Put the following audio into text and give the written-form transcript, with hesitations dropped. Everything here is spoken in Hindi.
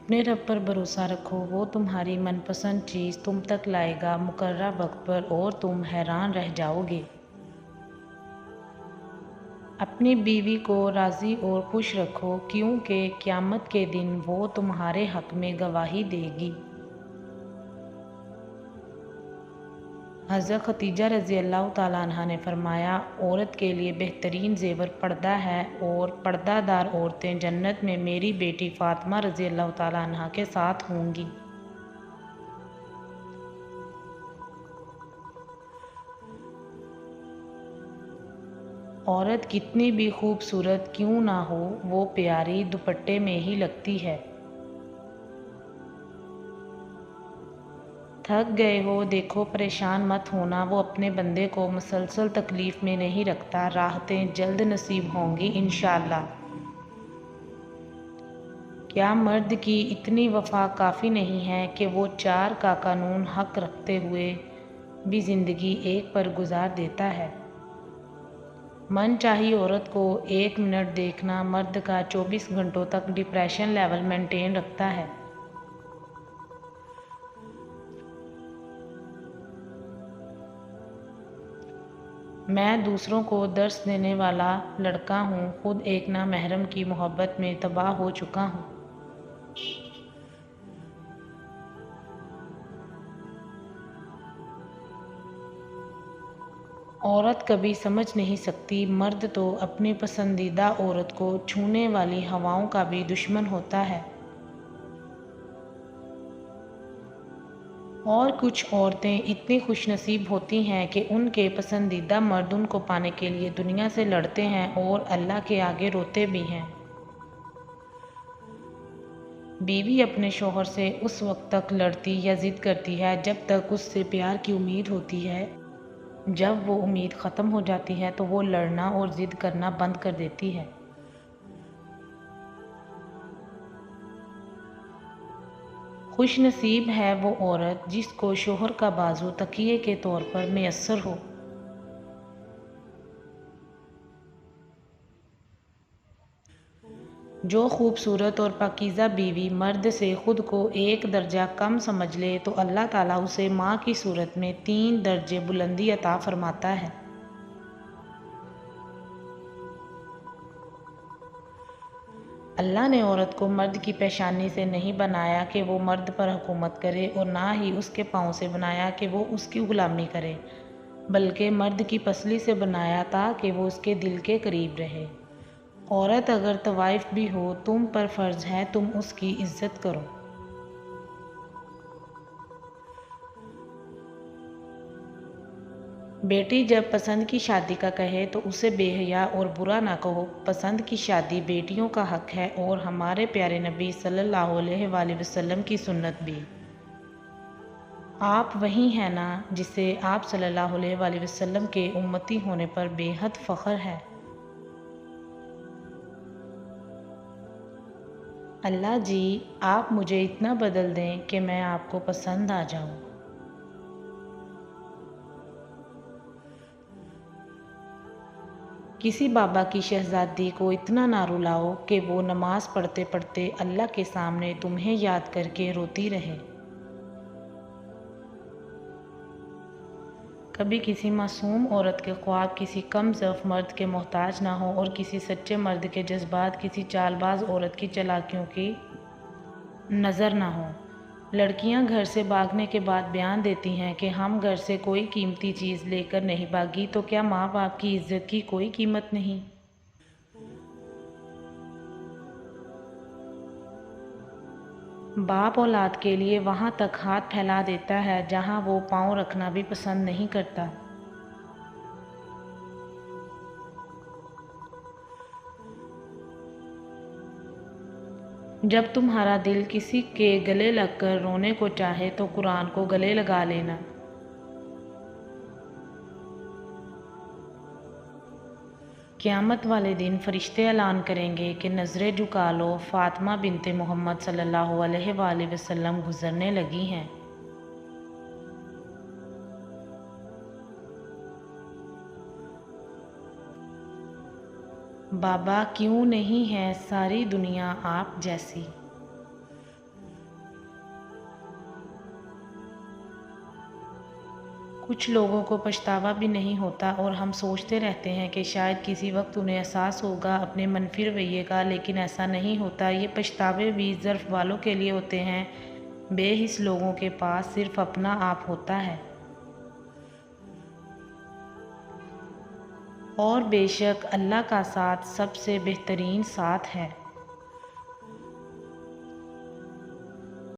अपने रब पर भरोसा रखो, वो तुम्हारी मनपसंद चीज़ तुम तक लाएगा मुकर्रर वक्त पर और तुम हैरान रह जाओगे। अपनी बीवी को राज़ी और खुश रखो, क्योंकि क़यामत के दिन वो तुम्हारे हक़ में गवाही देगी। हज़रत खदीजा रज़ी अल्लाह तआला अन्हा ने फरमाया, औरत के लिए बेहतरीन ज़ेवर पर्दा है और पर्दादार औरतें जन्नत में मेरी बेटी फ़ातिमा रज़ी अल्लाह तआला अन्हा के साथ होंगी। औरत कितनी भी खूबसूरत क्यों ना हो, वो प्यारी दुपट्टे में ही लगती है। थक गए हो, देखो परेशान मत होना, वो अपने बंदे को मुसलसल तकलीफ़ में नहीं रखता, राहतें जल्द नसीब होंगी इंशाअल्लाह। क्या मर्द की इतनी वफ़ा काफ़ी नहीं है कि वो 4 का कानून हक़ रखते हुए भी ज़िंदगी एक पर गुजार देता है। मनचाही औरत को 1 मिनट देखना मर्द का 24 घंटों तक डिप्रेशन लेवल मेंटेन रखता है। मैं दूसरों को दर्स देने वाला लड़का हूँ, खुद एक नामहरम की मोहब्बत में तबाह हो चुका हूँ। औरत कभी समझ नहीं सकती, मर्द तो अपनी पसंदीदा औरत को छूने वाली हवाओं का भी दुश्मन होता है। और कुछ औरतें इतनी खुशनसीब होती हैं कि उनके पसंदीदा मर्द उनको पाने के लिए दुनिया से लड़ते हैं और अल्लाह के आगे रोते भी हैं। बीवी अपने शौहर से उस वक्त तक लड़ती या ज़िद करती है जब तक उससे प्यार की उम्मीद होती है। जब वो उम्मीद ख़त्म हो जाती है तो वो लड़ना और ज़िद करना बंद कर देती है। खुशनसीब है वो औरत जिसको शौहर का बाजू तकिए के तौर पर मैसर हो। जो खूबसूरत और पाकीज़ा बीवी मर्द से ख़ुद को एक दर्जा कम समझ ले तो अल्लाह ताला उसे माँ की सूरत में 3 दर्जे बुलंदी अता फ़रमाता है। अल्लाह ने औरत को मर्द की पेशानी से नहीं बनाया कि वो मर्द पर हुकूमत करे और ना ही उसके पाँव से बनाया कि वो उसकी ग़ुलामी करे, बल्कि मर्द की पसली से बनाया ताकि वो उसके दिल के करीब रहे। औरत अगर तवाइफ भी हो, तुम पर फ़र्ज़ है तुम उसकी इज़्ज़त करो। बेटी जब पसंद की शादी का कहे तो उसे बेहया और बुरा ना कहो। पसंद की शादी बेटियों का हक़ है और हमारे प्यारे नबी सल्लल्लाहु अलैहि वसल्लम की सुन्नत भी। आप वही हैं ना जिसे आप सल्लल्लाहु अलैहि वसल्लम के उम्मती होने पर बेहद फ़ख्र है। अल्लाह जी, आप मुझे इतना बदल दें कि मैं आपको पसंद आ जाऊं। किसी बाबा की शहज़ादी को इतना ना रुलाओ कि वो नमाज़ पढ़ते पढ़ते अल्लाह के सामने तुम्हें याद करके रोती रहे। कभी किसी मासूम औरत के ख्वाब किसी कम ज़र्फ़ मर्द के मोहताज ना हो और किसी सच्चे मर्द के जज्बात किसी चालबाज औरत की चालाकियों की नज़र ना हो। लड़कियां घर से भागने के बाद बयान देती हैं कि हम घर से कोई कीमती चीज़ लेकर नहीं भागी, तो क्या माँ बाप की इज़्ज़त की कोई कीमत नहीं? बाप औलाद के लिए वहाँ तक हाथ फैला देता है जहाँ वो पाँव रखना भी पसंद नहीं करता। जब तुम्हारा दिल किसी के गले लगकर रोने को चाहे तो कुरान को गले लगा लेना। क़यामत वाले दिन फरिश्ते ऐलान करेंगे कि नज़रें झुका लो, फ़ातिमा बिन्ते मोहम्मद सल्लल्लाहु अलैहि वसल्लम गुज़रने लगी हैं। बाबा क्यों नहीं है सारी दुनिया आप जैसी। कुछ लोगों को पछतावा भी नहीं होता और हम सोचते रहते हैं कि शायद किसी वक्त उन्हें एहसास होगा अपने मनफी रवैये का, लेकिन ऐसा नहीं होता। ये पछतावे भी ज़र्फ़ वालों के लिए होते हैं। बेहिस लोगों के पास सिर्फ अपना आप होता है। और बेशक अल्लाह का साथ सबसे बेहतरीन साथ है।